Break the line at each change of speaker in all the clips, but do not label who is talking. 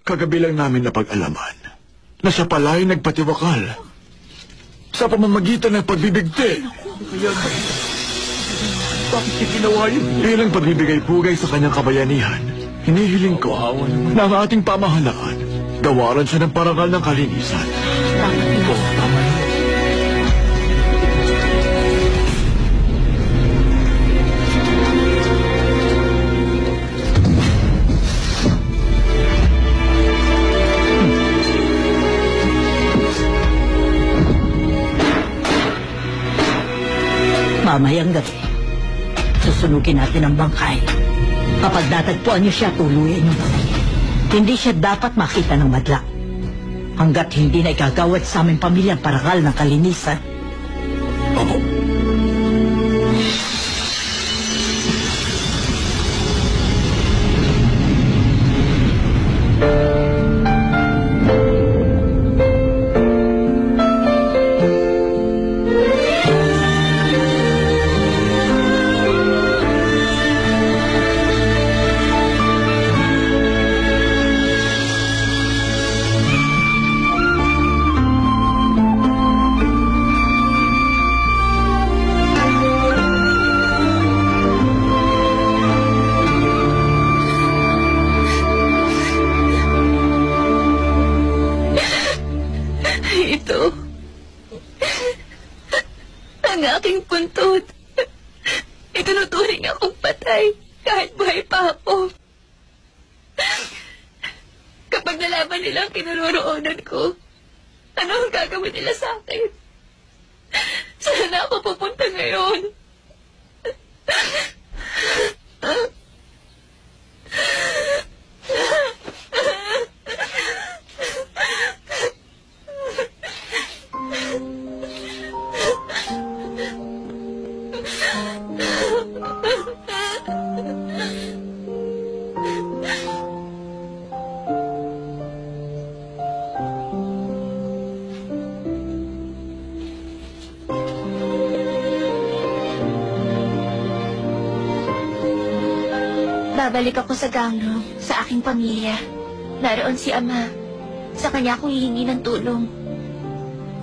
Kagabi lang namin napag-alaman na siya pala'y nagpatiwakal sa pamamagitan ng pagbibigti.
Bakit niya ginawa yun?
Bilang pagbibigay-pugay sa kanyang kabayanihan, hinihiling ko na ang ating pamahalaan gawaran siya ng parangal ng kalinisan.
Tama yun.
Mamayang gabi, susunugin natin ang bangkay. Kapag natagpuan niyo siya, tuluyan niyo. Hindi siya dapat makita ng madla. Hanggat hindi na ikagawad sa aming pamilyang parangal ng kalinisan.
Opo.
Ito ang aking puntod. Itinuturing akong patay kahit buhay pa ako. Kapag nalaman nila ang kinaroroonan ko, ano ang gagawin nila sa akin? Saan na ako pupunta ngayon? Babalik ako sa Gangro, sa aking pamilya. Naroon si Ama. Sa kanya akong hihingi ng tulong.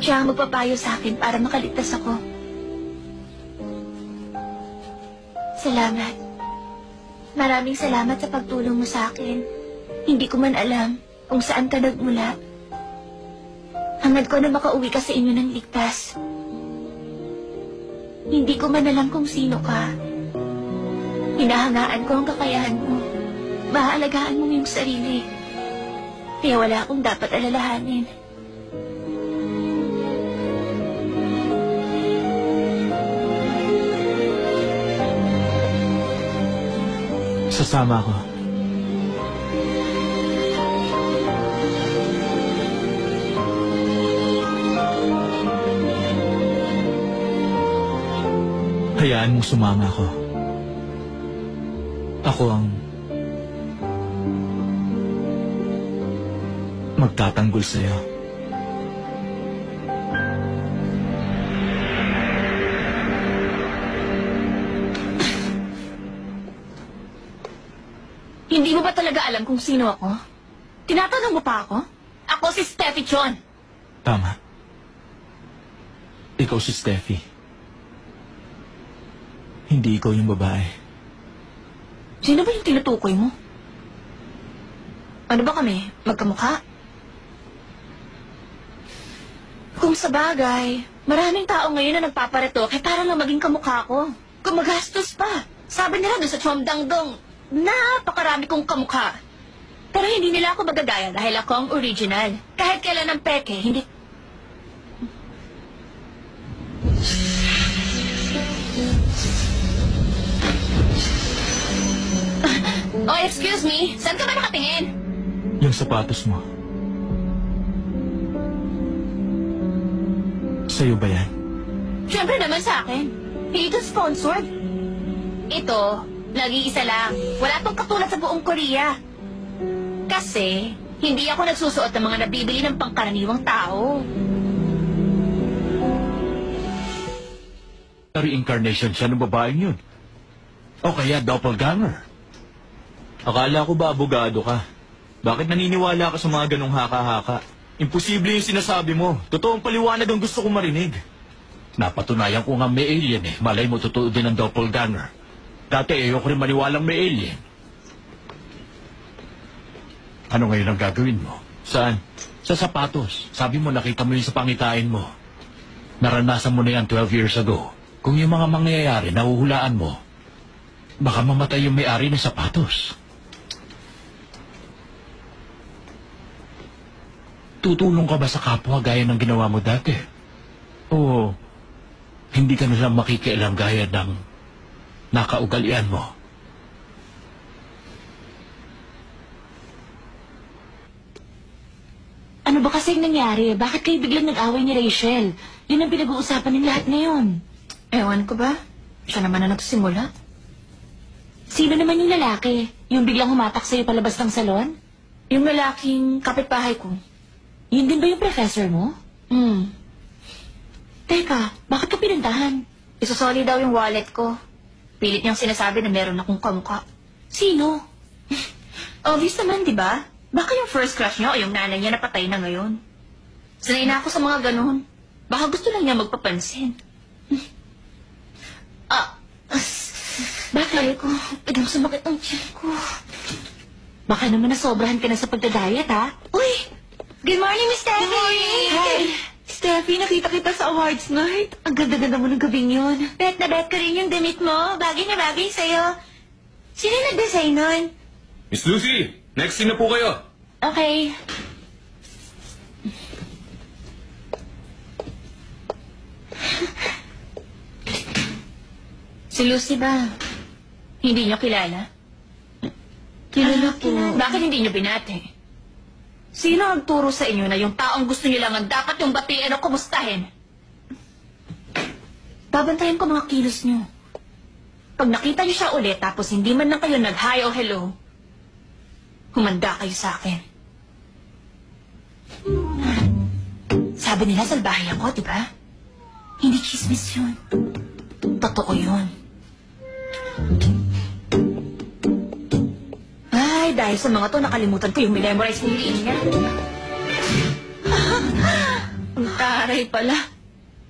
Siya ang magpapayo sa akin para makaligtas ako. Salamat. Maraming salamat sa pagtulong mo sa akin. Hindi ko man alam kung saan ka nagmula. Hangad ko na makauwi ka sa inyo ng ligtas. Hindi ko man alam kung sino ka. Hinahangaan ko ang kakayahan mo. Mahaalagaan mo yung sarili. Kaya wala akong dapat alalahanin.
Sasama ako. Hayaan mo sumama ako. Ako ang magtatanggol sa'yo.
Hindi mo ba talaga alam kung sino ako? Tinatanong mo pa ako? Ako si Steffi Chon.
Tama. Ikaw si Steffi. Hindi ikaw yung babae.
Sino ba yung tinutukoy mo? Ano ba kami? Magkamukha? Kung sa bagay, maraming tao ngayon na nagpaparetoke para lang maging kamukha ko. Gumagastos pa. Sabi nila doon sa Chomdangdong, napakarami kong kamukha. Pero hindi nila ako magagaya dahil ako ang original. Kahit kailan ang peke, hindi... Oh, excuse me. Saan ka ba nakatingin?
Yung sapatos mo. Sa'yo ba yan?
Siyempre naman sa akin. Hindi ito sponsored. Ito, nag-iisa lang. Wala tong katulad sa buong Korea. Kasi, hindi ako nagsusuot ng mga nabibili ng pangkaraniwang tao.
Reincarnation siya ng babaeng yun. O kaya doppelganger. Akala ko ba abogado ka? Bakit naniniwala ka sa mga ganong haka-haka? Imposible yung sinasabi mo. Totoong paliwanag ang gusto kong marinig. Napatunayan ko nga may alien eh. Malay mo totoo din ang doppelganger. Dati ayoko rin maniwalang may alien. Ano ngayon ang gagawin mo? Saan? Sa sapatos. Sabi mo nakita mo yun sa pangitain mo. Naranasan mo na yan 12 years ago. Kung yung mga mangyayari nahuhulaan mo, baka mamatay yung may-ari ng sapatos. Tutulong ka ba sa kapwa gaya ng ginawa mo dati? O hindi ka na lang makikialam gaya ng nakaugalian mo?
Ano ba kasing nangyari? Bakit kayo biglang nag-away ni Rachel? Yun ang pinag-uusapan ng lahat ngayon. Ewan ko ba? Siya naman ang nagsimula. Sino naman yung lalaki? Yung biglang humatak sa'yo palabas ng salon? Yung lalaking kapitbahay ko. Yun din ba yung professor mo? Teka, bakit ka pinuntahan? Isusoli daw yung wallet ko. Pilit niyang sinasabi na meron akong kamukha. Sino? Obvious naman, di ba? Baka yung first crush niya o yung nanay niya napatay na ngayon. Sanay na ako sa mga ganun. Baka gusto lang niya magpapansin. Bakit ko? Biglang sumakit ang tiyan ko. Baka naman nasobrahan ka na sa pagdadayat, ha? Uy! Good morning, Miss Steffi! Good morning! Hi! Steffi, nakita kita sa awards night. Ang ganda-ganda mo ng gabing yun. Bet na bet ko rin yung damit mo. Bagay na bagay sa'yo. Sino nag-design nun?
Miss Lucy, next scene na po kayo.
Okay. Si Lucy ba? Hindi niyo kilala? Kilala po. Bakit hindi niyo binati? Sino ang turo sa inyo na yung taong gusto niyo lang ang dapat yung batiin o kumustahin? Babantayan ko mga kilos niyo. Pag nakita niyo siya ulit tapos hindi man lang kayo nag-hi o hello, humanda kayo sa akin. Sabi nila salbahe ako, di ba? Hindi chismis yun. Totoo yun. Ay, dahil sa mga to, nakalimutan ko yung memorize ng liin niya. Ang taray pala.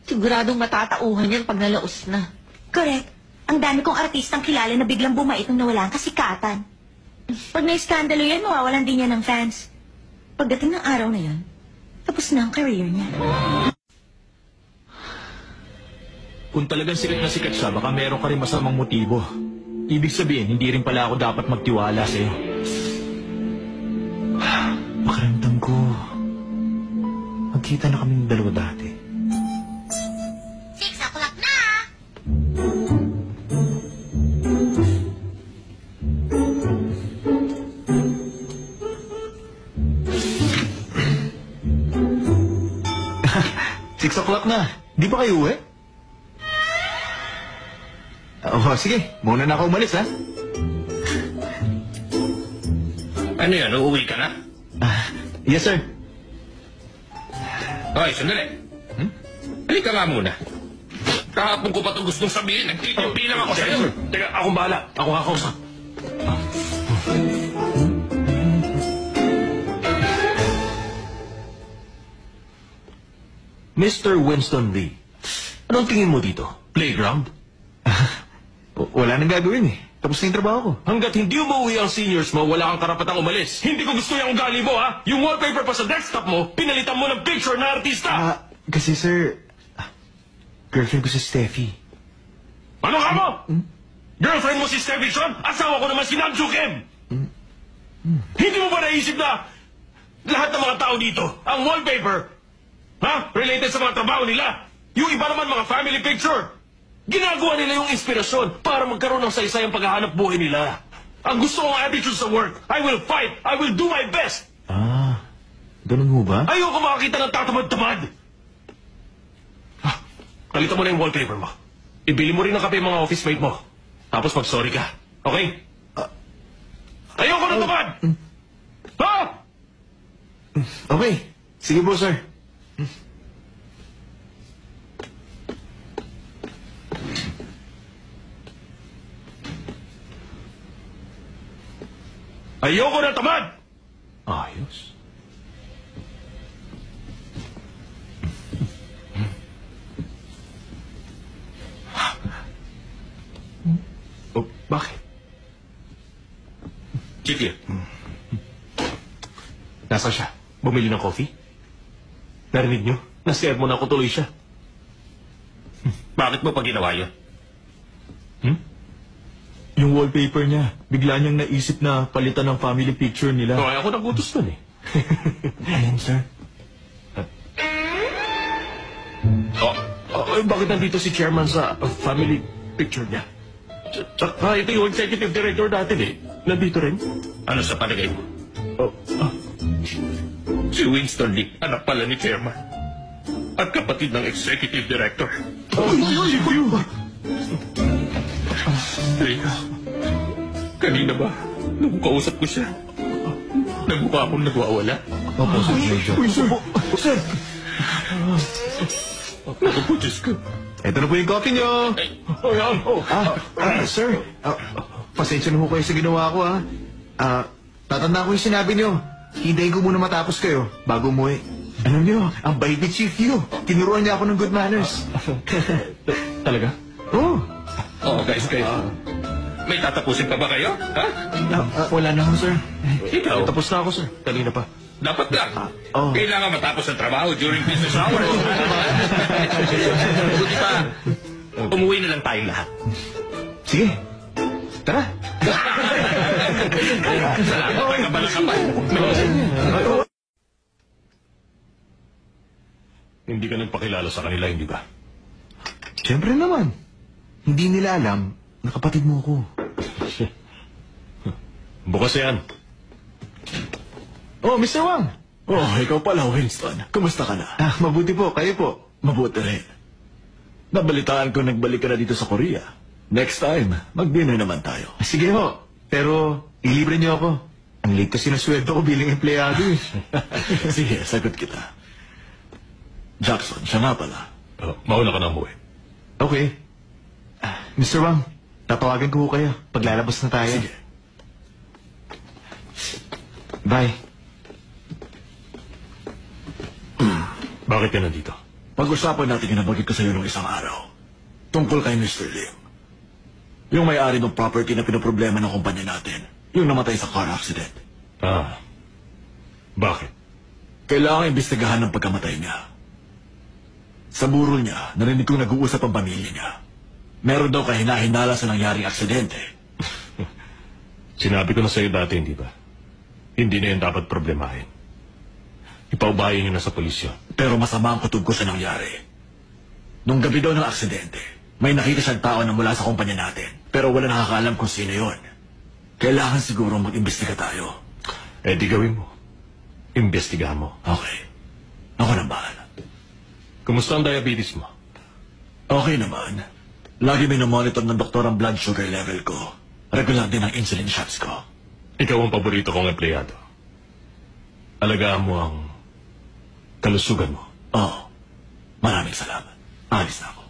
Siguradong matatauhan yan pag nalaos na. Correct. Ang dami kong artistang kilala na biglang bumait nung nawala ang kasikatan. Pag na-iskandalo yan, mawawalan din yan ng fans. Pagdating ng araw na yan, tapos na ang career niya.
Kung talagang sikat na sikat siya, baka meron ka rin masamang motibo. Ibig sabihin, hindi rin pala ako dapat magtiwala sa'yo. Pakiramdam ko, magkita na kaming dalawa dati.
6 o'clock na!
Six o'clock na. Di ba kayo uwi? Oh, sige. Muna na ako umalis, ha?
Ano yan, uuwi ka na?
Yes, sir.
Hoy, sandali. Halika nga muna. Kahapon ko pa ito gustong sabihin. Nagtitimpi lang ako sa'yo.
Teka, akong bahala. Ako kakausap. Mr. Winston Lee, anong tingin mo dito? Playground?
Wala nang gagawin, eh. Tapos na yung trabaho ko.
Hanggat hindi umuwi ang seniors mo, wala kang karapatang umalis. Hindi ko gusto yung ugali mo, ha? Yung wallpaper pa sa desktop mo, pinalitan mo ng picture na artista.
Kasi, sir, girlfriend ko si Steffi.
Ano ka mo? Girlfriend mo si Steffi John? Asawa ko naman si Namju Kim. Hindi mo ba naisip na lahat ng mga tao dito, ang wallpaper, related sa mga trabaho nila? Yung iba naman mga family picture. Ginagawa nila yung inspirasyon para magkaroon ng saysayang paghahanap buhay nila. Ang gusto kong attitude sa work, I will fight, I will do my best.
Ganun mo ba?
Ayoko makakita ng tatamad-tamad. Kalitan mo na yung wallpaper mo. Ibili mo rin ng kape mga office mate mo. Tapos mag-sorry ka. Okay? Ayoko na tamad! Ha?
Okay. Sige po, sir.
Ayoko na tamad! Ayos. Oh, bakit? Chicky. Nasa siya? Bumili ng coffee? Narinig niyo? Naserve mo na ako tuloy siya. Bakit mo pa ginawa yun?
Yung wallpaper niya, bigla niyang naisip na palitan ng family picture nila.
Kaya ako nagutos nun eh.
Ayan, sir.
Bakit nandito si chairman sa family picture niya? Tsaka ito yung executive director natin eh. Nandito rin. Ano sa palagay mo? Si Winston Lee, anak pala ni chairman. At kapatid ng executive director. Lea, kanina ba, nung kausap ko siya, nagmukha akong nagwawala.
Opo, Sir Major.
Sir!
Naku po, Diyos ko.
Ito na po yung coffee niyo. Sir, pasensya na po kayo sa ginawa ko, ha. Tatanda ko yung sinabi niyo. Hintayin ko muna matapos kayo bago umuwi. Alam niyo, ang bait ni Chief Yu. Tinuruan niya ako ng good manners.
Talaga?
Oo.
Guys. May tatapusin pa ba kayo? Ha?
Wala na ako, sir.
Ikaw?
Tapos na ako, sir.
Kanina pa. Dapat lang.
Oh.
Kailangan matapos ang trabaho during business hours. Buti pa. Umuwi na lang tayong lahat.
Sige. Tara.
Salamat pa kapal-kapal. Hindi ka nagpakilala sa kanila, hindi ba?
Siyempre naman. Hindi nila alam na kapatid mo ako.
Bukas yan.
Oh, Mr. Wang.
Oh, ikaw pala, Winston. Kumusta ka na?
Mabuti po. Kayo po.
Mabuti rin. Nabalitaan ko nagbalik ka na dito sa Korea. Next time, mag-dinner naman tayo.
Sige ho. Pero, ilibre niyo ako. Ang late kasi na sweldo ko bilang empleyado eh.
Sige, sagot kita. Jackson, siya nga pala.
Mauna ka na umuwi.
Okay. Mr. Wang, tatawagan ko kayo. Paglalabas na tayo.
Sige.
Bye.
Bakit ka nandito?
Pag-usapan natin yung nabagit ko sa iyo nung isang araw. Tungkol kay Mr. Lim. Yung may-ari ng property na pinoproblema ng kumpanya natin. Yung namatay sa car accident.
Bakit?
Kailangan imbestigahan ng pagkamatay niya. Sa burol niya, narinig kong nag-uusap ang pamilya niya. Meron daw kahinahinala sa nangyaring aksidente.
Sinabi ko na sa'yo dati, hindi ba? Hindi na yan dapat problemahin. Ipaubayan nyo na sa polis yun.
Pero masama ang kutob ko sa nangyari. Nung gabi daw ng aksidente, may nakita siyang tao na mula sa kumpanya natin. Pero wala nakakaalam kung sino yon. Kailangan siguro mag-imbestiga tayo.
Eh di gawin mo. Imbestigahan mo.
Okay. Ako na bahala.
Kumusta ang diabetes mo?
Okay naman. Lagi minomonitor ng doktor ang blood sugar level ko. Regular din ang insulin shots ko.
Ikaw ang paborito kong empleyado. Alagaan mo ang kalusugan mo.
Oo. Maraming salamat. Alis na ako.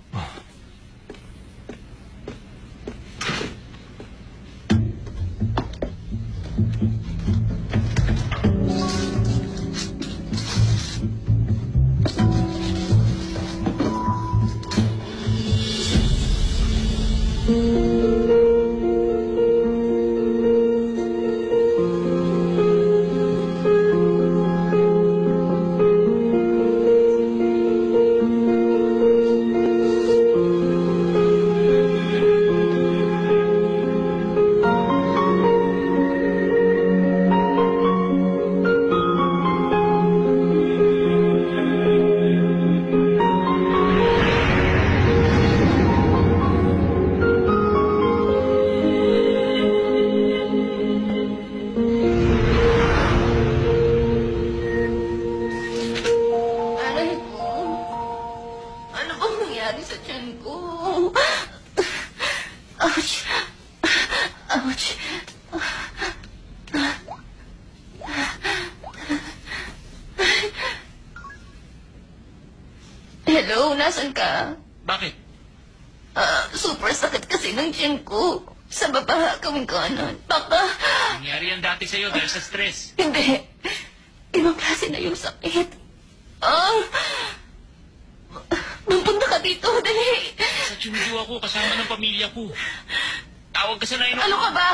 Aray ko. Ano bang nangyari sa tiyan ko? Ouch! Ouch! Hello, nasan ka?
Bakit?
Super sakit kasi ng tiyan ko. Sa baba, kaming kanan. Baka,
Nangyari yan dati sa'yo dahil sa stress.
hindi. ibang klase na yung sakit. Magpunta ka dito, dali.
Sa Chungju ako, kasama ng pamilya ko. Tawag ka sa 911.
Ano ka ba?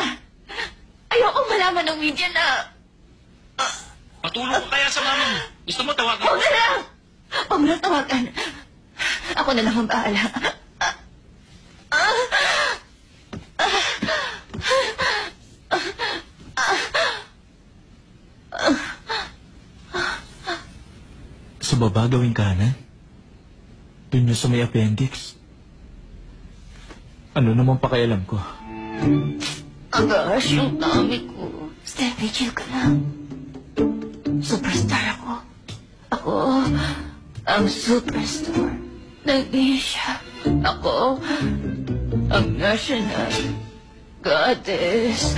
Ayoko malaman ng media na...
Patulong ko kaya sa mama mo. Gusto mo tawagan?
Huwag na lang! Huwag mo na tawagan. Ako na lang ang bahala.
Sa baba gawing kanan? Doon niyo sa may appendix. Ano naman pakialam ko?
Agash yung tummy ko. Steffi, chill ka lang. Superstar ako. Ako ang superstar ng Asia. Ako ang national goddess.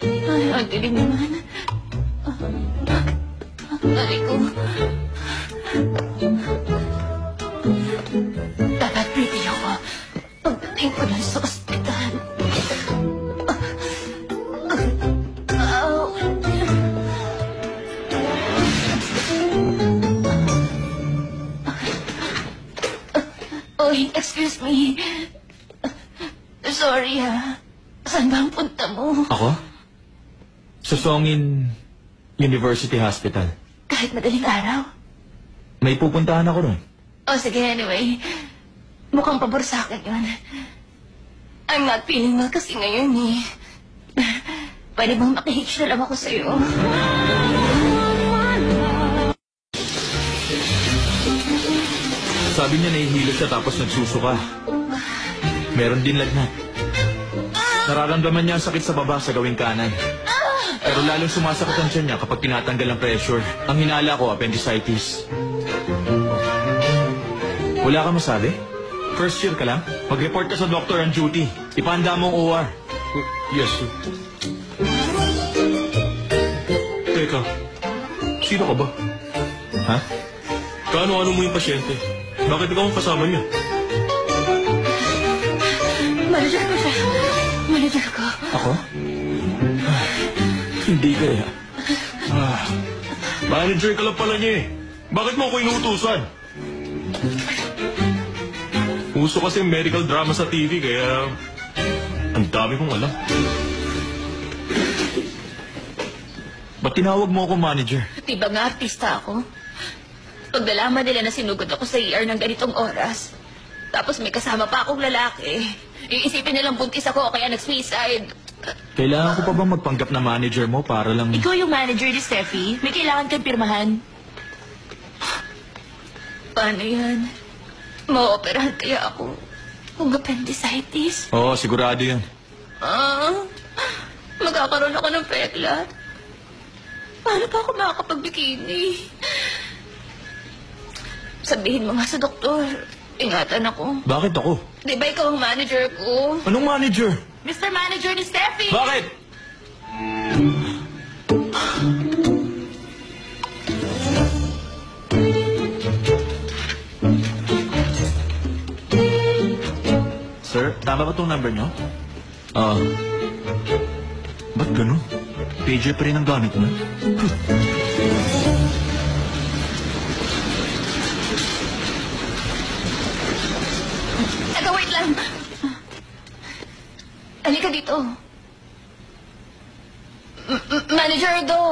Ay, ang dilim naman. Dali ko. Dapat pretty ako pagdating ko lang sa ospital. Oy, excuse me. Sorry ha. Saan ba ang punta mo?
Ako? Sa Songin University Hospital.
Kahit madaling araw.
May pupuntahan ako ron.
Oh, sige, anyway. Mukhang pabor sa akin yun. I'm not feeling well kasi ngayon eh. Pwede bang makihitch na lang ako sa'yo?
Sabi niya nahihilo siya tapos nagsusuka. Meron din lagnat. Nararamdaman niya ang sakit sa baba sa gawing kanan. Pero lalong sumasakit ang tiyan niya kapag tinatanggal ang pressure. Ang hinala ko, appendicitis. Wala ka masabi? First year ka lang? Mag-report ka sa doctor on duty. Ipahanda mo ang OR.
Yes, sir. Teka, sino ka ba?
Ha?
Kaano-ano mo yung pasyente? Bakit ikaw ang kasama niya?
Manager ko siya. Manager ko.
Ako? Hindi kaya.
Manager ka lang pala niya eh. Bakit mo ako inuutusan? Uso kasi medical drama sa TV kaya... Ang dami kong alam.
Ba't tinawag mo ako manager?
Diba nga artista ako? Pag nalaman nila na sinugod ako sa ER ng ganitong oras, tapos may kasama pa akong lalaki, iisipin nilang buntis ako o kaya nag-suicide.
Kailangan ko pa bang magpanggap na manager mo para lang...
Ikaw yung manager ni Steffi? May kailangan kang pirmahan? Paano yan? Ma-operahan kaya ako kung appendicitis?
Oo, sigurado yan.
Magkakaroon ako ng peklat. Paano pa ako makakapagbikini? Sabihin mo nga sa doktor. Ingatan ako.
Bakit ako?
Di ba ikaw ang manager ko?
Anong manager?
Mr. Manager ni Steffi!
Bakit? Sir, tama ba itong number nyo? Ba't ganun? Pager pa rin ang gamit mo.
Teka, wait lang. Halika dito. Manager Do.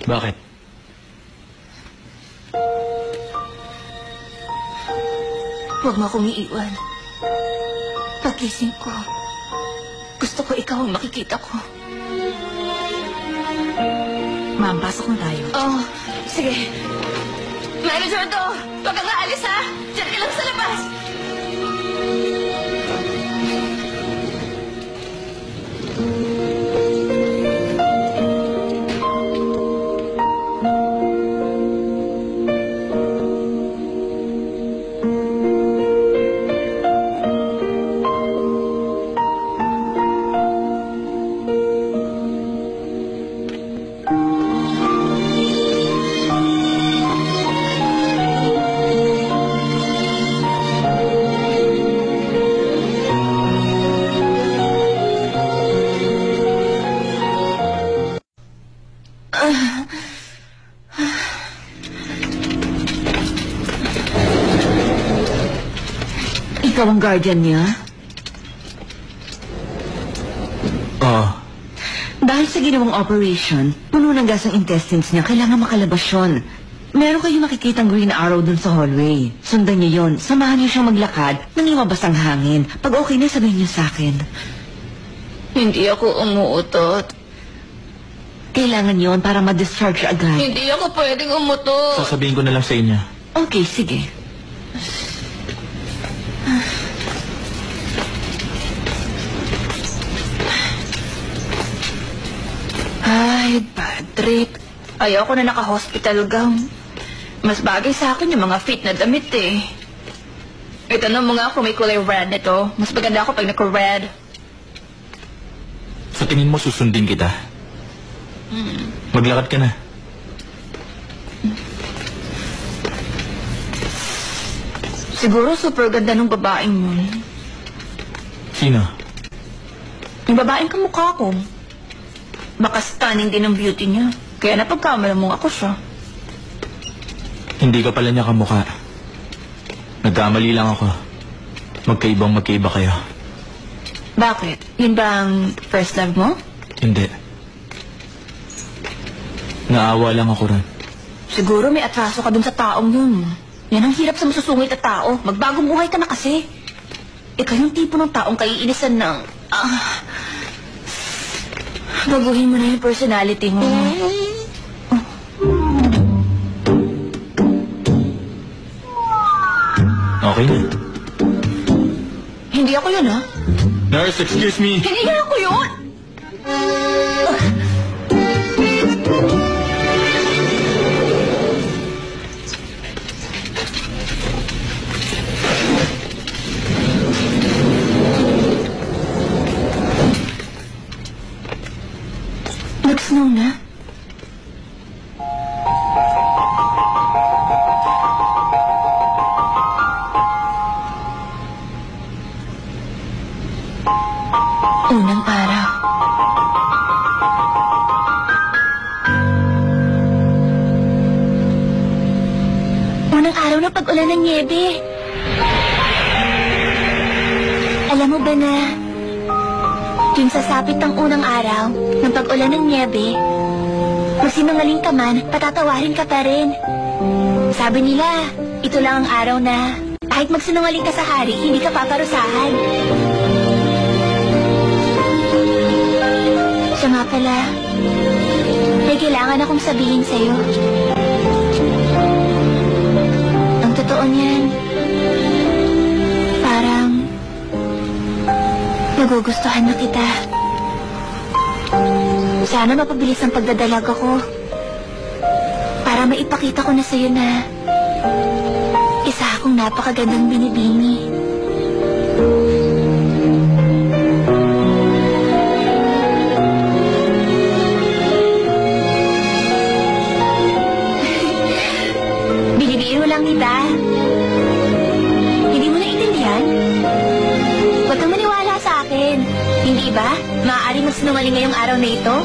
Bakit?
Huwag mo akong iiwan. Pagkising ko, gusto ko ikaw ang makikita ko.
Ma'am, pasok na tayo.
Oh, sige. Manager Do, huwag kang aalis ha. Diyan ka lang sa labas.
Ikaw ang guardian niya?
Oo.
Dahil sa ginawang operation, puno ng gas ang intestines niya, kailangan makalabas yun. Meron kayong makikitang green arrow dun sa hallway. Sundan niyo yon. Samahan niyo siyang maglakad nang lumabas ang hangin. Pag okay na, sabihin niyo sa akin.
Hindi ako umuutot.
Kailangan yon para ma-discharge agad.
Hindi ako pwedeng umutot.
Sasabihin ko na lang sa inyo.
Okay, sige.
Ay, bad trip. Ayoko na naka-hospital gown. Mas bagay sa akin yung mga fit na damit eh. Itanong mo nga kung may kulay red nito. Mas maganda ako pag naka-red.
Sa tingin mo, susundin kita. Maglakad ka na.
Siguro super ganda ng babaeng yun.
Sino?
Yung babaeng kamukha ko. Baka stunning din ang beauty niya. Kaya napagkamalan mong ako siya.
Hindi ka pala niya kamukha. Nagkamali lang ako. Magkaiba kayo.
Bakit? Yun ba ang first love mo?
Hindi. Naawa lang ako ron.
Siguro may atraso ka dun sa taong yun. Yan ang hirap sa masusungit na tao. Magbagong buhay ka na kasi. Ikaw yung tipo ng taong kaiinisan ng... baguhin mo na yung personality mo.
Okay na.
Hindi ako yun, ha?
Nurse, excuse me.
Hindi nga ako yun! Nag-snow na? Unang araw. Unang araw ng pag-ulan ng nyebe. Alam mo ba na tuwing sasapit ang unang araw ng pag-ulan ng nyebe, magsinungaling ka man, patatawarin ka pa rin. Sabi nila, ito lang ang araw na kahit magsinungaling ka sa hari, hindi ka paparusahan. Siya nga pala, may kailangan akong sabihin sa'yo. Ang totoo niyan, parang nagugustuhan na kita. Sana mapabilis ang pagdadalag ako para maipakita ko na sa'yo na isa akong napakagandang binibini. Binibiro lang kita. Hindi mo naiintindihan? Huwag kang maniwala sa akin. Hindi ba? Maaaring magsinungaling ngayong araw na ito?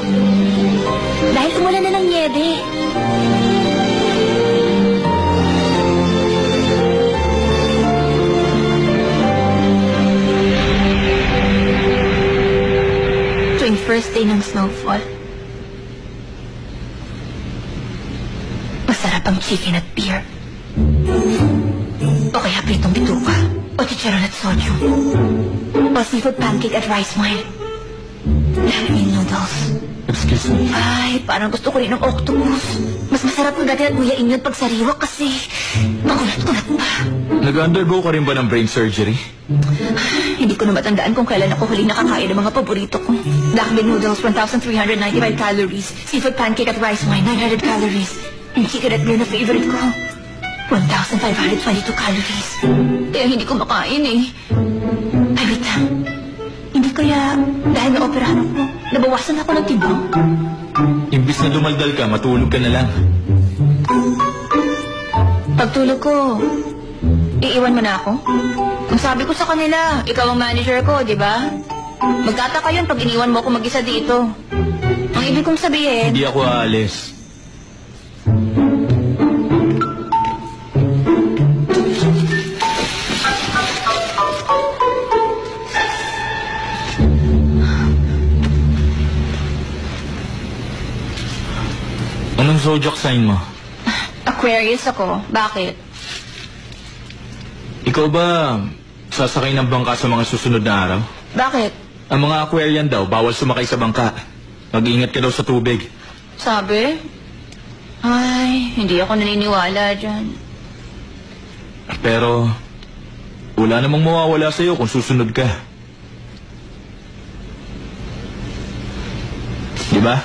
Dahil umulan na ng nyebe. Tuwing first day ng snowfall, masarap ang chicken at beer. O kaya pritong bituka. O chicharon at soju. O seafood pancake at rice wine. Laming noodles.
Excuse me.
Ay, parang gusto ko rin ng octopus. Mas masarap kung dati nagbuyain yun pag sariwa kasi makulat-kulat pa.
Nag-undergo ka rin ba ng brain surgery?
Hindi ko na matandaan kung kailan ako huli nakakain ng mga paborito ko. Black bean noodles, 1,395 calories. Seafood pancake at rice wine, 900 calories. Yung chicken at beer na favorite ko, 1,522 calories. Kaya hindi ko makain eh. Ay, wait lang. Hindi kaya dahil na-operahan ako, nabawasan ako ng tibang?
Imbis na dumaldal ka, matulog ka na lang.
Pagtulog ko, iiwan mo na ako? Ang sabi ko sa kanila, ikaw ang manager ko, di ba? Magtataka yun pag iniwan mo ako mag-isa dito. Ang ibig kong sabihin...
Hindi ako aalis.
zodiac sign mo?
Aquarius ako. Bakit?
Ikaw ba sasakay ng bangka sa mga susunod na araw?
Bakit?
Ang mga Aquarian daw, bawal sumakay sa bangka. Mag-ingat ka daw sa tubig.
Sabi? Ay, hindi ako naniniwala dyan.
Pero, wala namang mawawala sa'yo kung susunod ka. Di ba?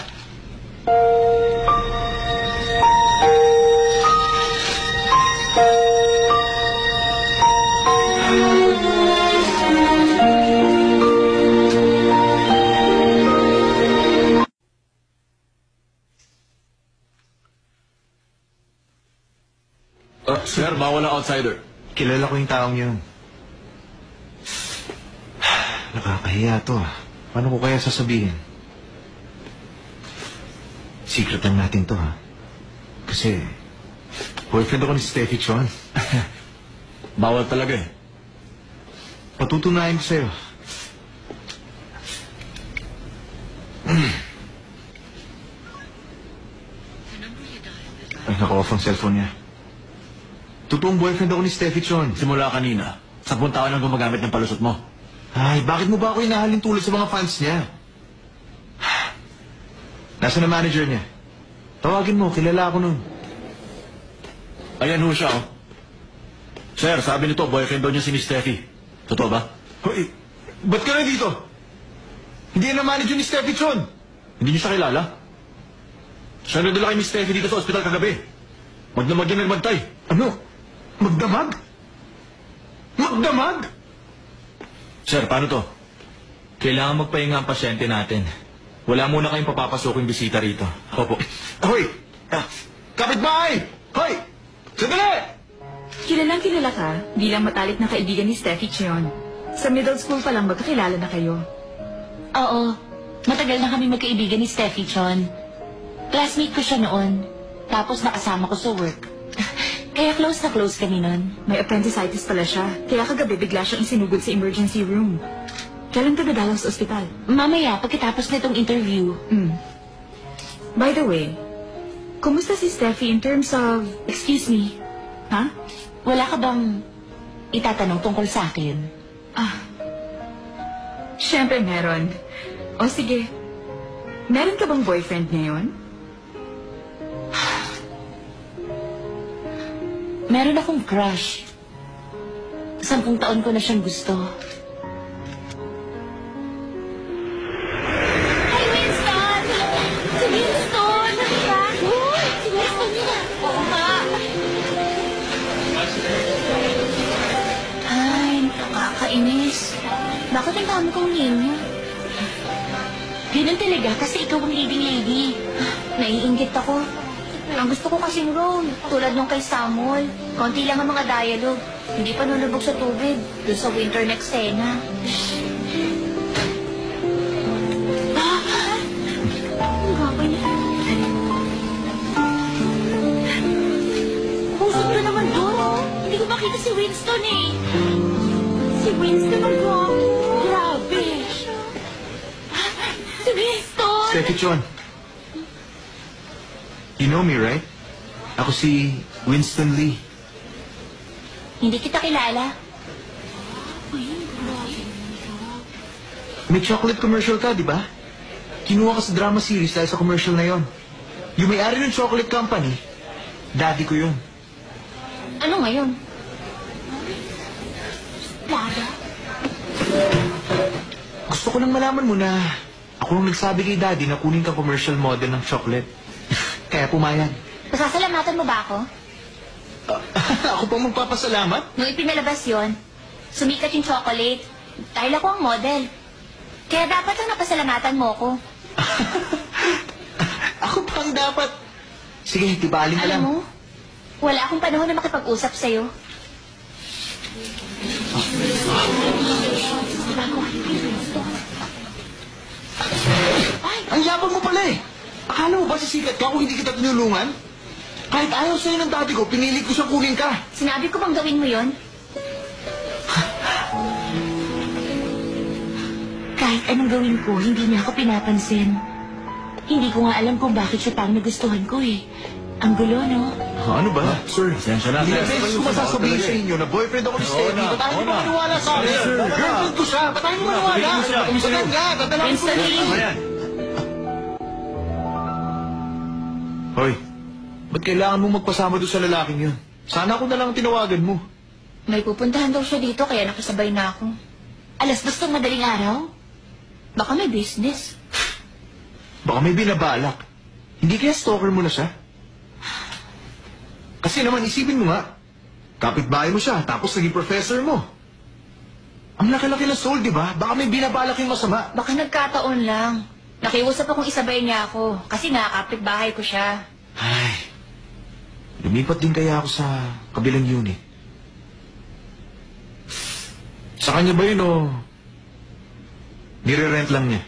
Sir, bawal ang outsider.
Kilala ko yung taong yun. Nakakahiya to ah. Paano ko kaya sasabihin? Secret lang natin to ha. Kasi, boyfriend ako ni Steffi Chon.
Bawal talaga eh.
Patutunayan ko sa'yo. Ay, naka-off ang cellphone niya. Totoong boyfriend ako ni Steffi Chon.
Simula kanina, 10 taon lang gumagamit ng palusot mo.
Ay, bakit mo ba ako inahalin tulad sa mga fans niya? Nasaan na manager niya? Tawagin mo, kilala ako nun.
Ayan ho siya, oh. Sir, sabi nito, boyfriend daw niya si Miss Steffi. Totoo ba?
Hoy, ba't ka na dito? Hindi yan ang manager ni Steffi Chon.
Hindi niyo siya kilala? Siya nagdala kay Miss Steffi dito sa ospital kagabi. Magdamag yan nagmantay.
Ano? Magdamag? Magdamag?
Sir, paano to?
Kailangan magpahinga ang pasyente natin. Wala muna kayong papapasuking bisita rito.
Opo.
Hoy! Kapitbahay! Hoy! Sandali!
Kilalang kilala ka bilang matalik na kaibigan ni Steffi Chion. Sa middle school pa lang magkakilala na kayo.
Oo. Matagal na kami magkaibigan ni Steffi Chon. Classmate ko siya noon. Tapos nakasama ko sa work. Kaya close na close kami nun.
May appendicitis pala siya. Kaya kagabi bigla siyang isinugod sa emergency room. Kailan ka dadalaw sa ospital?
Mamaya, pagkatapos nitong interview.
By the way, kumusta si Steffi in terms of...
Excuse me,
Ha?
wala ka bang itatanong tungkol sa akin?
Siyempre meron. O sige, meron ka bang boyfriend ngayon?
Meron akong crush. 10 taon ko na siyang gusto. Hi, Winston! Si Winston! Diba? Si Winston yun. Oo nga. Ay, nakakainis. Bakit ang dami kong linya? Ganun talaga kasi ikaw ang leading lady. Naiinggit ako. Ang gusto ko kasing role, tulad nung kay Samuel. Konti lang ang mga dialogue. Hindi pa nulubog sa tubig. Doon sa winter na eksena. Ang gagawin niya. Pusot ka naman doon. Hindi ko makita si Winston eh. Si Winston ang gwapo. Grabe. Si Winston!
Steffi Chon. You know me, right? Ako si Winston Lee.
Hindi kita kilala.
May chocolate commercial ka, di ba? Kinuha ka sa drama series dahil sa commercial na yon. Yung may-ari ng chocolate company, daddy ko yun.
Ano ngayon? Lada?
Gusto ko nang malaman mo na ako nang nagsabi kay daddy na kunin ka commercial model ng chocolate. Kaya pumayag.
Pasasalamatan mo ba ako?
Ako pa magpapasalamat?
Nung ipinalabas yon, sumikat yung chocolate. Dahil ako ang model. Kaya dapat ang napasalamatan mo ko.
Ako pa ang dapat. Sige, tibalin ka
Alam
lang.
mo, wala akong panahon na makipag-usap sa'yo.
Ang yabang mo pala eh. Akala mo ba sisikat ka kung hindi kita tinulungan? Kahit ayaw sa'yo ng daddy ko, pinili ko siyang kunin ka.
Sinabi ko bang gawin mo yon? Kahit anong gawin ko, hindi niya ako pinapansin. Hindi ko nga alam kung bakit siya parang nagustuhan ko eh. Ang gulo, no?
Ano ba? Sir,
Pasensya na,
hindi
sir.
na beses ko masasabihin sa inyo na boyfriend ako ni Steffi. Ba't tayo hindi maniwala sa akin? Girlfriend ko siya. Ba't tayo hindi maniwala? Ba't nga? Dadalawin ko
Instantly.
siya. Hoy, ba't kailangan mo magpasama doon sa lalaking yun? Sana ako na lang tinawagan mo.
May pupuntahan daw siya dito kaya nakasabay na ako. Alas 2 ng madaling araw? Baka may business.
Baka may binabalak. Hindi kaya stalker mo na siya? Kasi naman, isipin mo nga. Kapitbahay mo siya, tapos naging professor mo. Ang laki-laki ng soul, di ba? Baka may binabalak yung masama.
Baka nagkataon lang. Nakiusap akong isabay niya ako kasi nakakapit bahay ko siya.
Ay, lumipat din kaya ako sa kabilang unit. Sa kanya ba yun o nire-rent lang niya?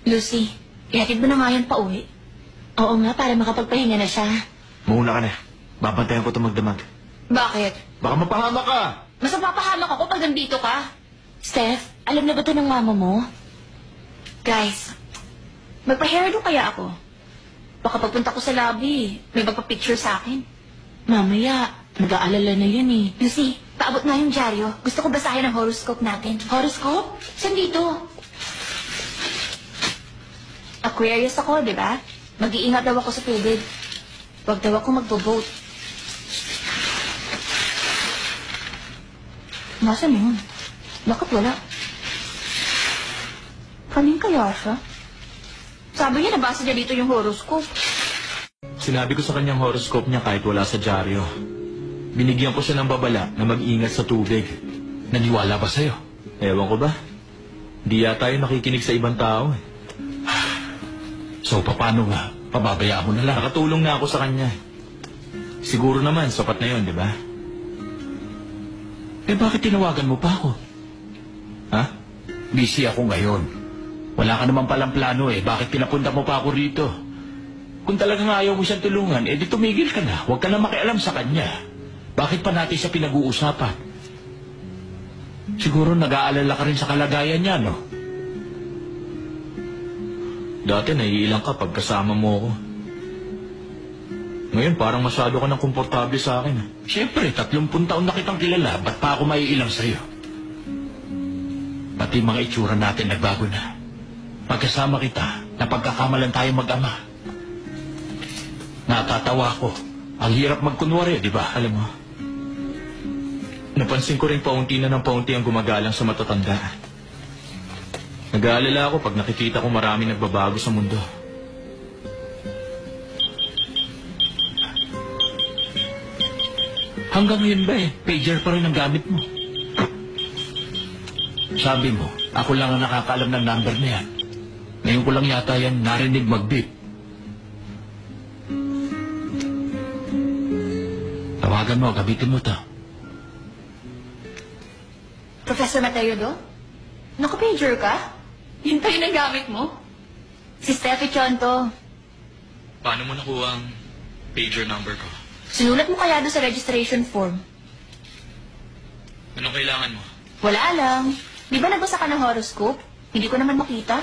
Lucy, ihatid mo na nga yan pa uwi. Oo nga, para makapagpahinga na siya.
Mauna ka na. Babantayan ko ito magdamag.
Bakit?
Baka mapahama ka.
Mas mapapahamak ako pag nandito ka. Steph, alam na ba ito ng mama mo? Guys, magpa-hairdo kaya ako? Baka pagpunta ko sa lobby, may magpa-picture sa akin.
Mamaya, nag-aalala na yun eh.
Lucy, paabot na yung dyaryo. Gusto ko basahin ang horoscope natin. Horoscope? Saan dito? Aquarius ako, di ba? Mag-iingat daw ako sa tubig. Huwag daw ako magbo-boat. Nasaan yun? Bakit wala? Kanin kaya siya? Sabi niya nabasa niya dito yung horoscope.
Sinabi ko sa kanyang horoscope niya kahit wala sa dyaryo. Binigyan ko siya ng babala na mag-ingat sa tubig.
Naniwala ba sa'yo?
Ewan ko ba? Di yata yung nakikinig sa ibang tao eh.
So, paano nga? Pababayaan mo na lang.
Nakatulong na ako sa kanya. Siguro naman, sapat na yun, di ba?
Eh, bakit tinawagan mo pa ako?
Ha?
Busy ako ngayon. Wala ka naman palang plano eh. Bakit pinapunta mo pa ako rito? Kung talagang ayaw mo siyang tulungan, eh di tumigil ka na. Huwag ka na makialam sa kanya. Bakit pa natin siya pinag-uusapan? Siguro nag-aalala ka rin sa kalagayan niya, no?
Dati naiilang ka pag kasama mo ako. Ngayon parang masyado ka ng komportable sa akin.
Siyempre, 30 taon na kitang kilala. Ba't pa ako maiilang sa'yo? Pati mga itsura natin nagbago na. Pagkasama kita, napagkakamalan tayo mag-ama. Natatawa ko. Ang hirap magkunwari, di ba?
Alam mo, napansin ko rin paunti na ng paunti ang gumagalang sa matatanda. Nag-aalala ako pag nakikita ko marami nagbabago sa mundo.
Hanggang ngayon ba eh, pager pa rin ang gamit mo. Sabi mo, ako lang ang nakakaalam ng number na yan. Ngayon ko lang yata yan narinig mag-beep. Tawagan mo, gamitin mo to.
Professor Mateo do? Naka-pager ka? Yun pa yung nagamit mo? Si Steffi Chonto.
Paano mo nakuha ang pager number ko?
Sinulat mo kaya doon sa registration form?
Anong kailangan mo?
Wala lang. Di ba nagbasa ka ng horoscope? Hindi ko naman makita.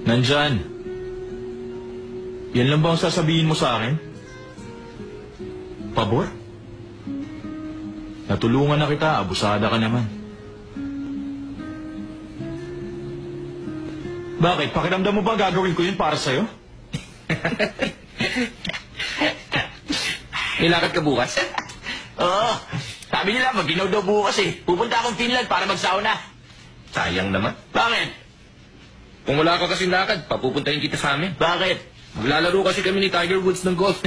Nandyan. Yan lang ba ang sasabihin mo sa akin? Pabor? Natulungan na kita, abusada ka naman. Bakit? Pakiramdam mo ba gagawin ko yun para sa'yo?
Nilakad ka bukas?
Oo. Sabi nila, mag-ginaw daw bukas eh. Pupunta akong Finland para mag-sauna.
Sayang naman.
Bakit?
Kung wala ka kasing lakad, papupuntahin kita sa amin.
Bakit?
Maglalaro kasi kami ni Tiger Woods ng golf.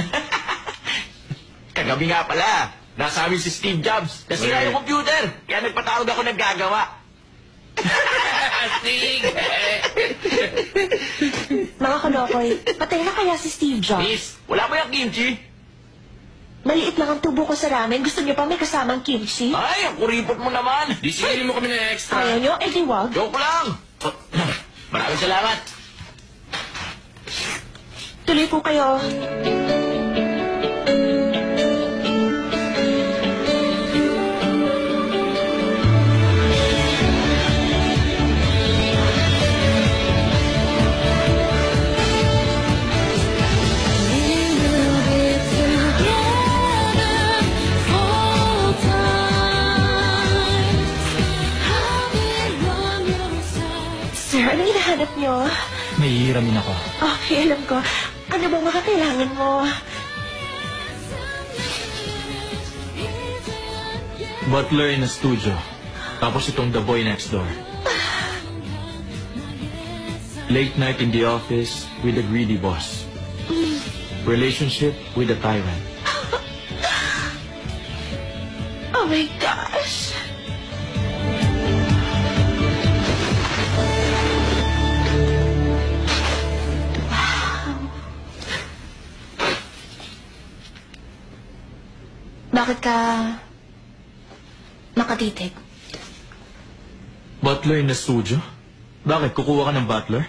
Kagabi nga pala, nasa amin si Steve Jobs. Nasira yung computer, kaya nagpatawag ako ng gagawa.
Astig!
Mga kalokoy, patay na kaya si Steve Jobs?
Miss, wala ba yung kimchi?
Maliit lang ang tubo ko sa ramen. Gusto niyo pa may kasamang kimchi?
Ay, ang kuripot mo naman.
Di singilin mo kami ng extra.
Ayaw niyo? Eh di wag.
Joke lang. Maraming salamat.
Tuloy po kayo.
hinahanap niyo?
May hihiramin ako.
Okay, alam ko. Ano bang makakailangan mo?
Butler in a studio. Tapos itong the boy next door. Late night in the office with a greedy boss. Relationship with a tyrant.
Oh my gosh!
Bakit ka nakatitig?
Butler in a studio? Bakit? Kukuha ka ng butler?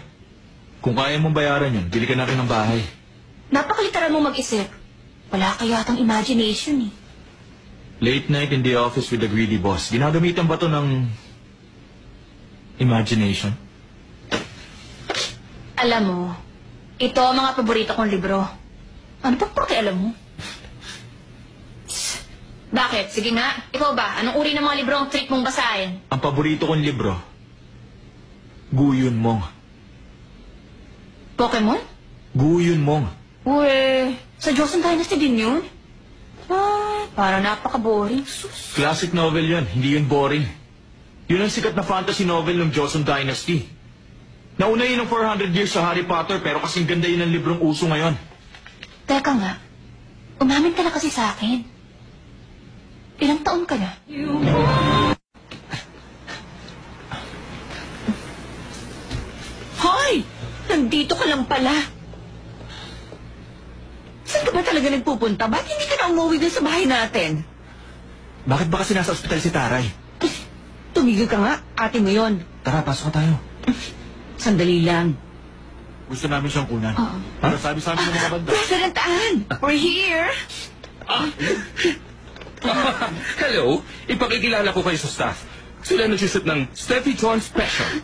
Kung kaya mong bayaran yun, bili ka na rin ng bahay.
Napakaliteral mo mag-isip. Wala ka yatang imagination eh.
Late night in the office with a greedy boss. Ginagamitan ba to ng imagination?
Alam mo, ito ang mga paborito kong libro. Ano pa pakialam mo? Bakit? Sige nga. Ikaw ba? Anong uri ng mga libro ang trip mong basahin?
Ang paborito kong libro, Guyun Mong.
Pokemon?
Guyun Mong.
Uwe, sa Joseon Dynasty din yun? Ah, parang napaka-boring. Sus.
Classic novel yun. Hindi yun boring. Yun ang sikat na fantasy novel ng Joseon Dynasty. Nauna yun ng 400 years sa Harry Potter pero kasing ganda yun ang librong uso ngayon.
Teka nga, umamin ka na kasi sa akin. Ilang taon ka na?
Hoy! Nandito ka lang pala. Saan ka ba talaga nagpupunta? Bakit hindi ka na umuwi dun sa bahay natin?
Bakit ba kasi nasa ospital si Taray?
Tumigil ka nga. Ate mo yon.
Tara, pasok tayo.
Sandali lang.
Gusto namin siyang kunan.
Oo.
Para sabi sa amin ng mga banda.
President Ann! We're here!
Hello, ipakikilala ko kayo sa staff. Sila nagsusot ng Steffi John Special.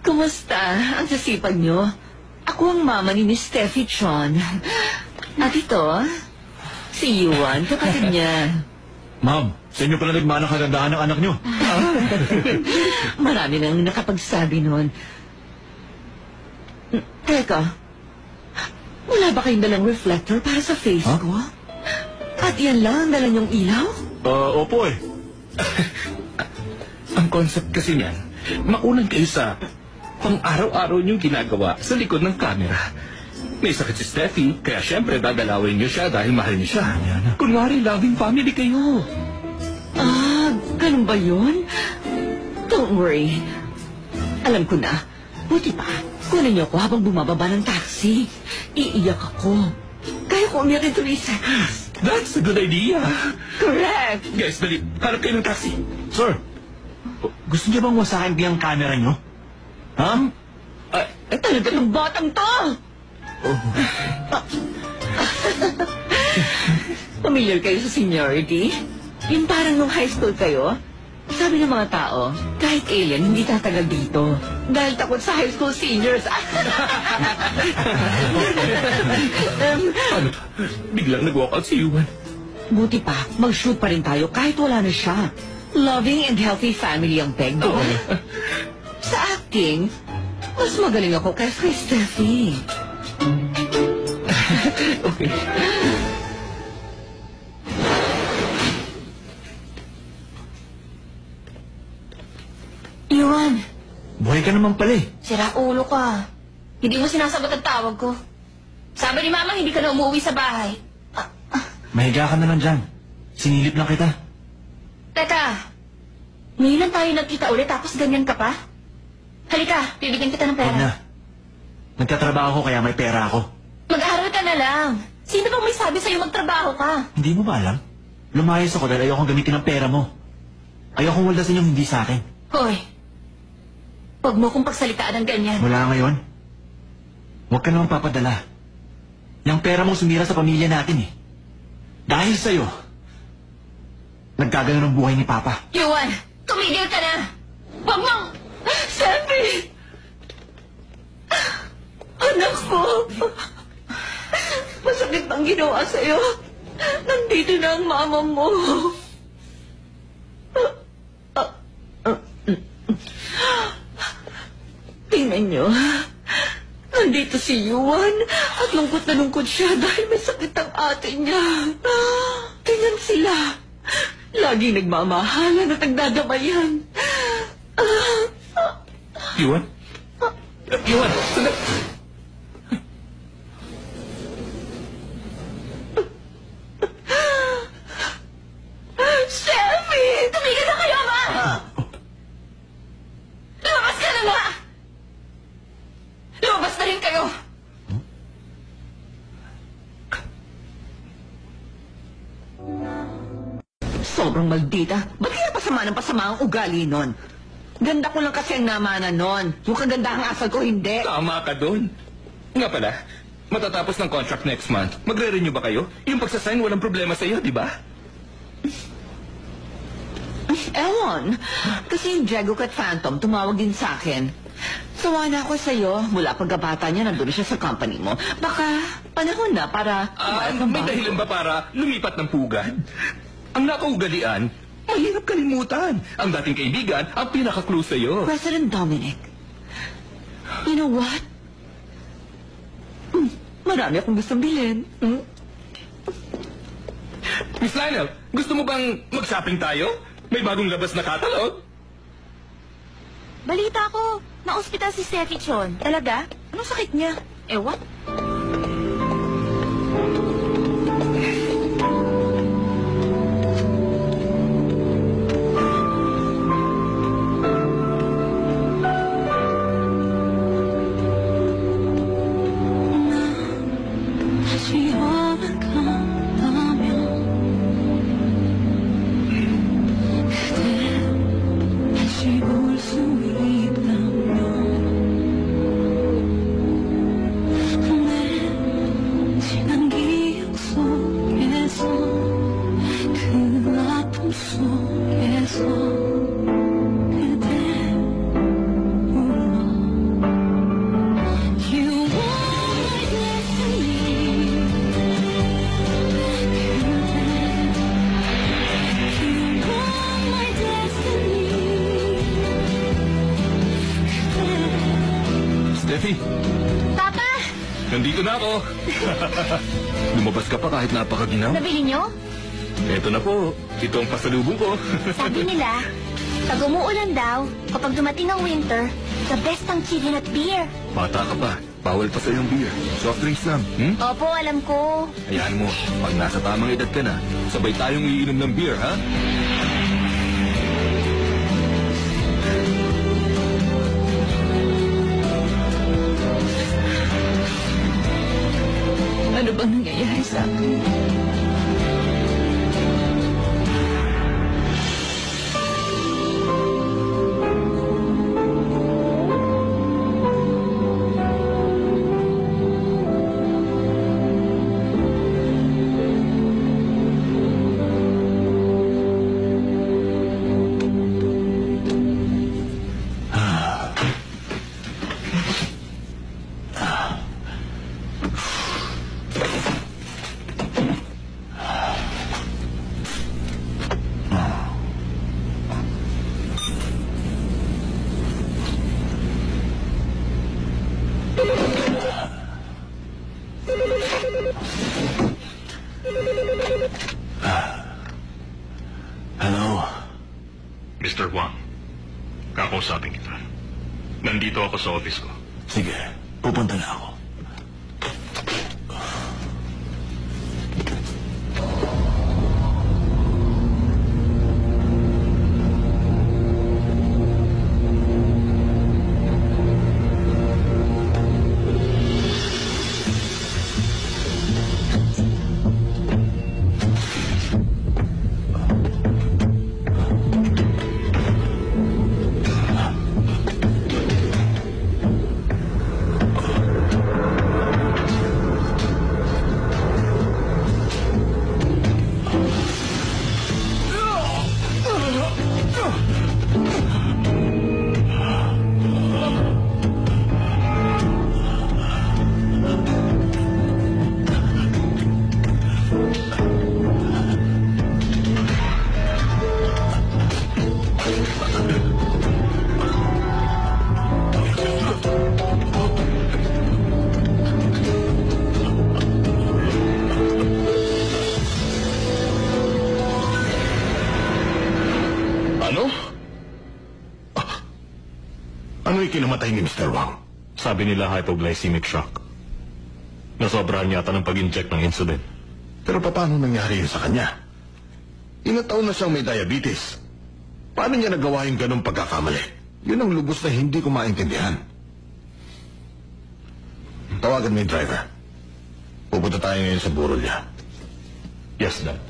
Kumusta? Ang sasipag nyo? Ako ang mama ni Miss Steffi Chon. At ito, si Yuan, kapatid niya.
Ma'am, sa inyo pala nagmanang kagandahan ng anak niyo.
Marami nang nakapagsabi noon. Teka, wala ba kayong dalang reflector para sa face ko? At yan lang ang dala niyong ilaw?
Opo eh.
Ang concept kasi niyan, makunan kayo sa pang-araw-araw niyong ginagawa sa likod ng camera. May sakit si Steffi, kaya syempre dadalawin niyo siya dahil mahal niyo siya. Kunwari, loving family kayo.
Ah, ganun ba yun? Don't worry. Alam ko na. Buti pa, kunin niyo ako habang bumababa ng taxi. Iiyak ako. Kaya ko umiyak in 3 seconds.
That's a good idea.
Correct!
Guys, dali, harap kayo ng taxi.
Sir, gusto niyo bang wasakin ko yung camera niyo? Ha?
Talaga ng batang to! Familiar kayo sa seniority? Yung parang nung high school kayo? Sabi ng mga tao, kahit alien, hindi tatagal dito. Dahil takot sa high school seniors.
Ano? Biglang nag-walk out si Yuan.
Buti pa, mag-shoot pa rin tayo kahit wala na siya. Loving and healthy family ang peg ko. Sa acting, mas magaling ako kay Steffi.
Okay.
Yuan,
Buhay ka naman pala eh.
sira ulo ka. Hindi mo sinasagot ang tawag ko. Sabi ni Mama, hindi ka na umuwi sa bahay.
Mahiga ka na lang dyan. Sinilip lang kita.
Teka, ngayon lang tayo nagkita ulit tapos ganyan ka pa? Halika, bibigyan kita ng
Huwag
pera.
na. Nagtatrabaho ko kaya may pera ako.
Mag-aaral ka na lang. Sino bang may sabi sa'yo magtrabaho ka?
Hindi mo ba alam? Lumayas ako dahil ayokong gamitin ang pera mo. Ayokong waldasin yung hindi sa akin.
Hoy, huwag mo kong pagsalitaan ng ganyan.
Mula ngayon, huwag ka naman papadala. Yung pera mong sumira sa pamilya natin eh. Dahil sa'yo, nagkagano ng buhay ni Papa.
Yuan, tumigil ka na! Huwag mong...
Steffi! Anak ko! Masakit ang ginawa sa'yo. Nandito na ang mama mo. Tingnan niyo. Nandito si Yuan at lungkot na lungkot siya dahil may sakit ang ate niya. Tingnan sila. Laging nagmamahalan at nagdadamayan.
Yuan? Yuan, sandali.
Steffi! Tumigil na kayo, ma! Lumabas ka na nga! Lumabas na rin kayo!
Sobrang maldita. Ba't kaya pasama ng pasama ang ugali nun? Ganda ko lang kasi ang namanan nun. Yung kagandahang asal ko, hindi.
Tama ka doon. Nga pala, matatapos ng contract next month. Magre-renew ba kayo? Yung pagsasign walang problema sa iyo, di ba?
Ewan. Kasi yung Jago at Phantom tumawag din sa akin. Sawa na ako sa'yo. Mula pagkabata niya, nandun siya sa company mo. Baka panahon na para...
May dahilan ba para lumipat ng pugad? Ang nakaugalian, mahirap kalimutan. Ang dating kaibigan, ang pinaka-close sa'yo.
President Dominic, you know what? Marami akong gustong bilhin.
Miss Lionel, gusto mo bang mag-shopping tayo? May bagong labas na catalog.
Balita ko, na-ospital si Steffi Chon. Talaga? Anong sakit niya? Ewan.
Steffi,
Papa!
nandito na ako. Lumabas ka pa kahit napakaginaw.
Nabili niyo?
Eto na po, ito ang pasalubong ko.
Sabi nila, pag umuulan daw, kapag dumating ang winter, the best ang chili at beer.
Bata ka pa, bawal pa sa yung beer. Soft drinks lang.
Opo, alam ko.
Hayaan mo, pag nasa tamang edad ka na, sabay tayong iinom ng beer, ha?
Ano bang nangyayari sa akin?
Hello?
Mr. Wang, kakausapin kita. Nandito ako sa office ko.
Sige, pupunta na ako.
Ano ikinamatay ni Mr. Wang? Sabi nila hypoglycemic shock. Nasobrahan yata ng pag-inject ng insulin.
Pero paano nangyari yun sa kanya? Ilang taon na siyang may diabetes. Paano niya nagawa yung ganong pagkakamali? Yun ang lubos na hindi ko maintindihan. Tawagan mo yung driver. Pupunta tayo ngayon sa burol niya.
Yes, Dad.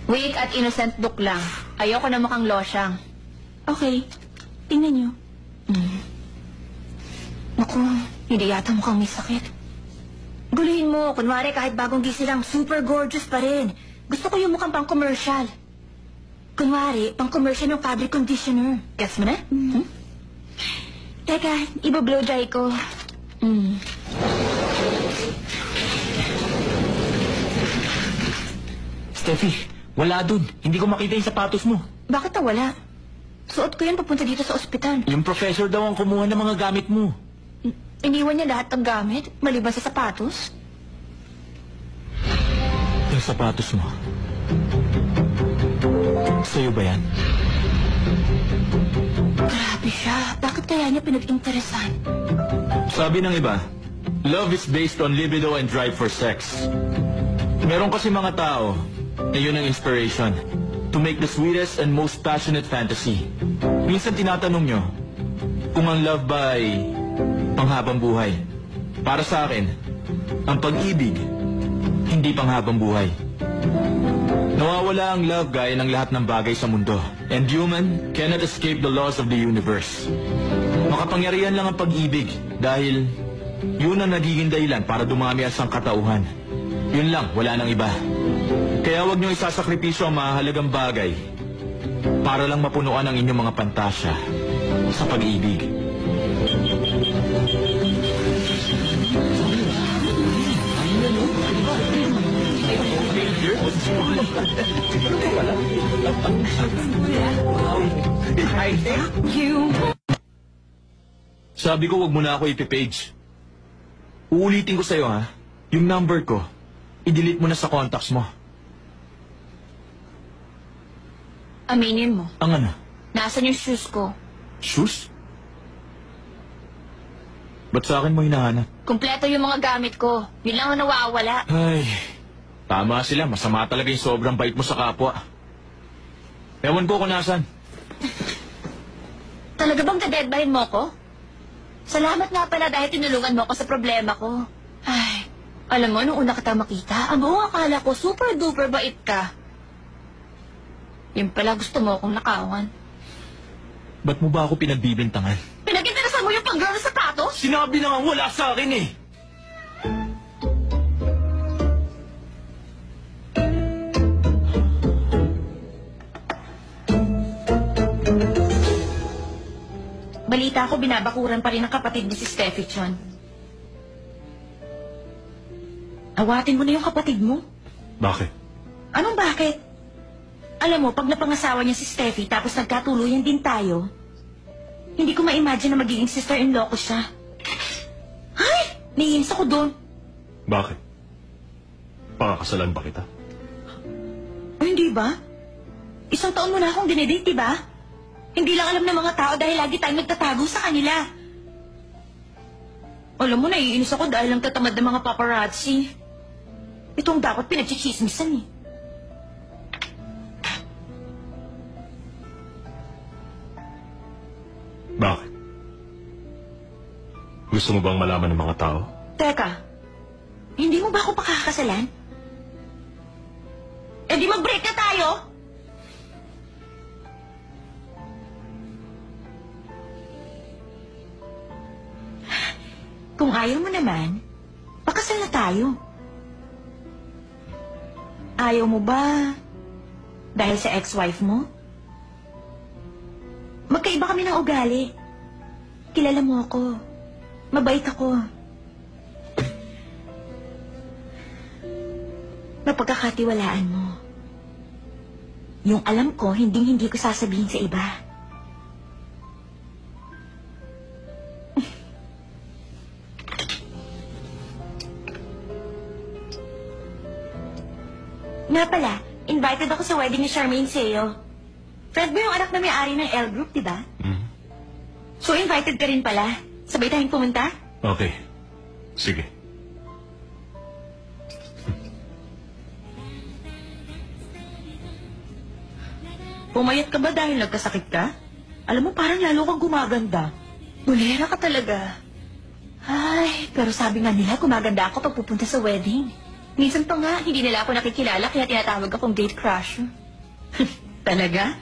Weak at innocent look lang. Ayoko na mukhang losyang.
Okay, tingnan niyo.
Naku, hindi yata mukhang may sakit. Guluhin mo, kunwari kahit bagong gising lang, super gorgeous pa rin. Gusto ko yung mukhang pang-commercial. Kunwari, pang-commercial ng fabric conditioner. Gets mo na? Teka, iba-blow dry ko.
Steffi, wala dun. Hindi ko makita yung sapatos mo.
Bakit nawala? Suot ko yan papunta dito sa ospital.
Yung professor daw ang kumuha ng mga gamit mo.
Iniwan niya lahat ng gamit, maliban sa sapatos.
Yung sapatos mo. Sa'yo ba yan?
Grabe siya. Bakit kaya niya pinag-interesan?
Sabi ng iba, love is based on libido and drive for sex. Meron kasi mga tao na yun ang inspiration to make the sweetest and most passionate fantasy. Minsan tinatanong nyo kung ang love ba ay panghabang buhay. Para sa akin, ang pag-ibig hindi panghabang buhay. Nawawala ang love gaya ng lahat ng bagay sa mundo. And human cannot escape the laws of the universe. Makapangyarihan lang ang pag-ibig dahil yun ang nagiging dahilan para dumami ang sangkatauhan. Yun lang, wala nang iba. Kaya huwag niyo isasakripisyo ang mahalagang bagay para lang mapunuan ang inyong mga pantasya sa pag-ibig. Sabi ko, wag mo na ako ipipage. Uulitin ko sa'yo, ha? Yung number ko, i-delete mo na sa contacts mo.
Aminin mo.
Ang ano?
Nasaan yung shoes ko?
Shoes? Ba't sa akin mo hinahanap?
Kumpleto yung mga gamit ko. Yun lang ang nawawala.
Ay, tama sila. Masama talaga yung sobrang bait mo sa kapwa. Ewan ko kung nasan.
Talaga bang deadline mo ko? Salamat nga pala dahil tinulungan mo ako sa problema ko. Ay, alam mo, nung una kita makita, ang buong akala ko super duper bait ka. Yung pala gusto mo akong nakawan.
Ba't mo ba ako pinagbibintangan?
Pinag-interesan mo yung pang-girl na sapatos?
Sinabi na nga wala sa akin eh!
Balita ko, binabakuran pa rin ang kapatid ni si Steffi Chon. Awatin mo na yung kapatid mo.
Bakit?
Anong bakit? Alam mo, pag napangasawa niya si Steffi tapos nagkatuluyan din tayo, hindi ko ma-imagine na magiging sister-in-law ko siya. Ay! Naiinis ako doon.
Bakit? Pakakasalan ba kita?
Ay, hindi ba? Isang taon mo na akong dinedate, diba? Hindi lang alam ng mga tao dahil lagi tayong nagtatago sa kanila. Alam mo, naiinis ako dahil lang tatamad ng mga paparazzi. Ito ang dapat pinagchichismisan eh.
Bakit? Gusto mo bang malaman ng mga tao?
Teka, hindi mo ba ako pakakasalan? Eh di mag-break na tayo! Kung ayaw mo naman, pakasal na tayo. Ayaw mo ba dahil sa ex-wife mo? Magkaiba kami ng ugali. Kilala mo ako. Mabait ako. Mapagkakatiwalaan mo. Yung alam ko, hindi ko sasabihin sa iba. Nga pala, invited ako sa wedding ni Charmaine Seo. Friend mo yung anak na may-ari ng L Group, di ba? So, invited ka rin pala. Sabay tayong pumunta?
Okay. Sige.
Pumayat ka ba dahil nagkasakit ka? Alam mo, parang lalo kang gumaganda.
Bulera ka talaga. Ay, pero sabi nga nila, gumaganda ako pag pupunta sa wedding. Minsan pa nga, hindi nila ako nakikilala kaya tinatawag akong gate crusher.
Talaga?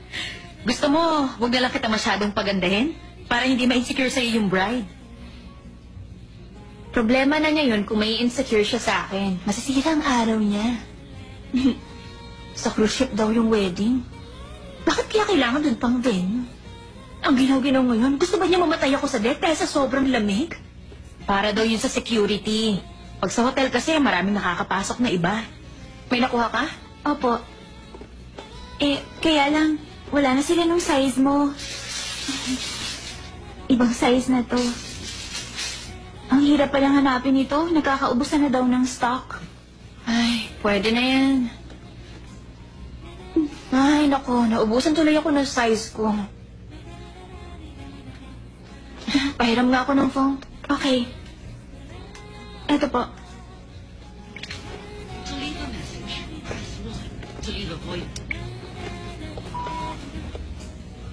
Gusto mo, huwag na lang kita masyadong pagandahin? Para hindi ma-insecure sa'yo yung bride.
Problema na niya yun kung may insecure siya sa akin. Masisira ang araw niya. Sa cruise ship daw yung wedding. Bakit kaya kailangan dun pang venue? Ang ginaw-ginaw ngayon, gusto ba niya mamatay ako sa deck dahil sa sobrang lamig?
Para daw yun sa security. Pag sa hotel kasi, maraming nakakapasok na iba. May nakuha ka?
Opo. Kaya lang, wala na sila nung size mo. Ibang size na to. Ang hirap palang hanapin ito. Nagkakaubusan na daw ng stock.
Ay, pwede na yan.
Ay, nako. Naubusan tuloy ako ng size ko. Pahiram nga ako ng phone. Okay. Eto po.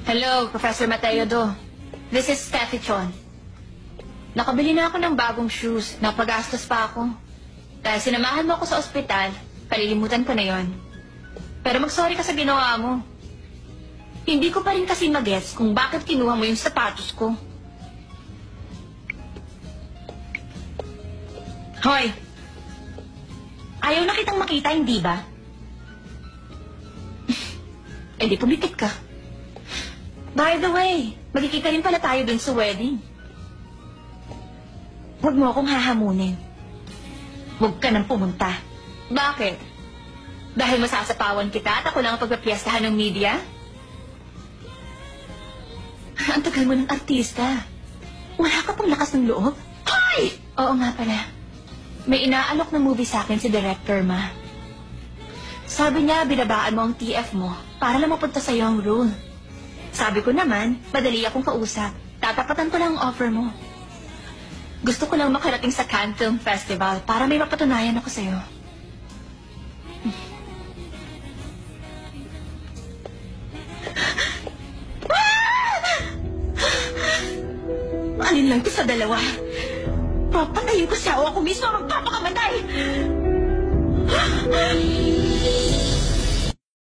Hello, Professor Mateo Do. This is Steffi Chon. Nakabili na ako ng bagong shoes. Napagastos pa ako. Dahil sinamahan mo ako sa ospital, kalilimutan ko na yon. Pero mag-sorry ka sa ginawa mo. Hindi ko pa rin kasi mag-gets kung bakit kinuha mo yung sapatos ko. Hoy! Ayaw na kitang makita, hindi ba? Eh di pumikit ka. By the way, magkikita rin pala tayo dun sa wedding. Huwag mo akong hahamunin. Huwag ka nang pumunta. Bakit? Dahil masasapawan kita at ako lang ang pagpapiyastahan ng media? Ang tagal mo ng artista. Wala ka pang lakas ng loob? Hoy! Oo nga pala. May inaalok na movie sa akin si Director Ma. Sabi niya, binabaan mo ang TF mo para lang mapunta sa'yo ang role. Sabi ko naman, madali akong kausap. Tatapatan ko lang ang offer mo. Gusto ko lang makarating sa Cannes Film Festival para may mapatunayan ako sa'yo. Alin lang to sa dalawa? Papatayin ko siya o ako mismo ang magpapakamatay!